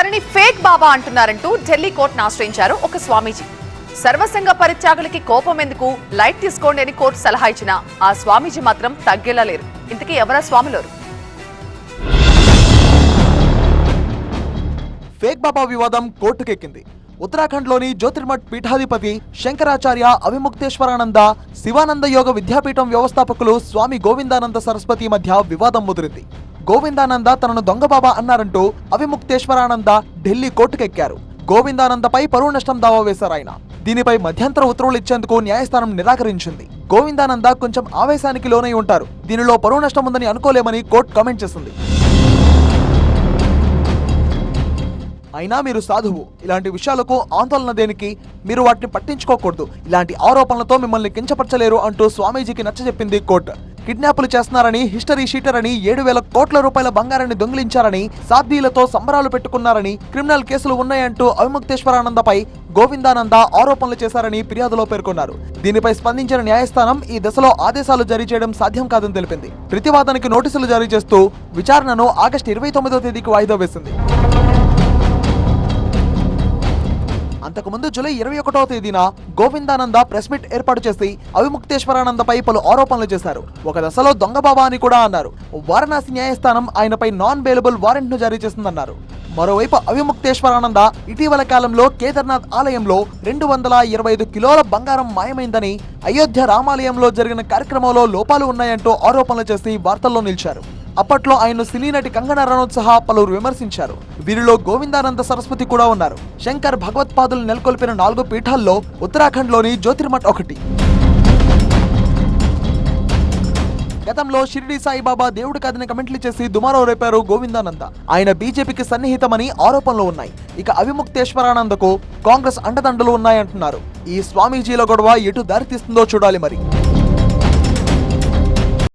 తనని ఫేక్ బాబా అంటున్నారంటూ ఢిల్లీ కోర్టును ఆశ్రయించారు ఒక స్వామీజీ. సర్వసంగ పరిత్యాగులకి కోపం ఎందుకు, లైట్ తీసుకోండి అని కోర్టు సలహా ఇచ్చినా ఆ స్వామీజీ మాత్రం తగ్గేలా లేరు. ఇంతకీ ఎవరా స్వాములోరు? ఫేక్ బాబా వివాదం కోర్టుకెక్కింది. ఉత్తరాఖండ్లోని జ్యోతిర్మఠ్ పీఠాధిపతి శంకరాచార్య అవిముక్తేశ్వరానంద శివానంద యోగ విద్యాపీఠం వ్యవస్థాపకులు స్వామి గోవిందానంద సరస్వతి మధ్య వివాదం ముదిరింది. గోవిందానంద తనను దొంగబాబా అన్నారంటూ అవిముక్తేశ్వరానంద ఢిల్లీ కోర్టుకెక్కారు. గోవిందానందపై పరువు నష్టం దావా వేశారు ఆయన. దీనిపై మధ్యంతర ఉత్తర్వులు ఇచ్చేందుకు న్యాయస్థానం నిరాకరించింది. గోవిందానంద కొంచెం ఆవేశానికి లోనై ఉంటారు, దీనిలో పరువు నష్టం ఉందని అనుకోలేమని కోర్టు కామెంట్ చేసింది. అయినా మీరు సాధువు, ఇలాంటి విషయాలకు ఆందోళన దేనికి, మీరు వాటిని పట్టించుకోకూడదు, ఇలాంటి ఆరోపణలతో మిమ్మల్ని కించపరచలేరు అంటూ స్వామీజీకి నచ్చజెప్పింది కోర్టు. కిడ్నాపులు చేస్తున్నారని, హిస్టరీ షీటర్ అని, 7,000 కోట్ల రూపాయల బంగారాన్ని దొంగిలించారని, సాధ్వీలతో సంబరాలు పెట్టుకున్నారని, క్రిమినల్ కేసులు ఉన్నాయంటూ అవిముక్తేశ్వరానందపై గోవిందానంద ఆరోపణలు చేశారని ఫిర్యాదులో పేర్కొన్నారు. దీనిపై స్పందించిన న్యాయస్థానం ఈ దశలో ఆదేశాలు జారీ చేయడం సాధ్యం కాదని తెలిపింది. ప్రతివాదనకి నోటీసులు జారీ చేస్తూ విచారణను ఆగస్టు 29వ తేదీకి వాయిదా వేసింది. అంతకుముందు జూలై 21వ తేదీన గోవిందానంద ప్రెస్ మీట్ ఏర్పాటు చేసి అవిముక్తేశ్వరానందపై పలు ఆరోపణలు చేశారు. ఒక దశలో దొంగబాబా అని కూడా అన్నారు. వారణాసి న్యాయస్థానం ఆయనపై నాన్ బెయిలబుల్ వారెంట్ ను జారీ చేసిందన్నారు. మరోవైపు అవిముక్తేశ్వరానంద ఇటీవల కాలంలో కేదార్నాథ్ ఆలయంలో 225 కిలోల బంగారం మాయమైందని, అయోధ్య రామాలయంలో జరిగిన కార్యక్రమంలో లోపాలు ఉన్నాయంటూ ఆరోపణలు చేసి వార్తల్లో నిలిచారు. అప్పట్లో ఆయన్ను సినీ నటి కంగనా రనౌత్ సహా పలువురు విమర్శించారు. వీరిలో గోవిందానంద సరస్వతి కూడా ఉన్నారు. శంకర్ భగవత్పాదులు నెలకొల్పిన 4 పీఠాల్లో ఉత్తరాఖండ్లోని జ్యోతిర్మఠ్ ఒకటి. గతంలో షిరిడి సాయిబాబా దేవుడి కాదని కమెంట్లు చేసి దుమారం రేపారు గోవిందానంద. ఆయన బీజేపీకి సన్నిహితమని ఆరోపణలు ఉన్నాయి. ఇక అవిముక్తేశ్వరానందకు కాంగ్రెస్ అండదండలు ఉన్నాయంటున్నారు. ఈ స్వామీజీల గొడవ ఎటు దారితీస్తుందో చూడాలి మరి.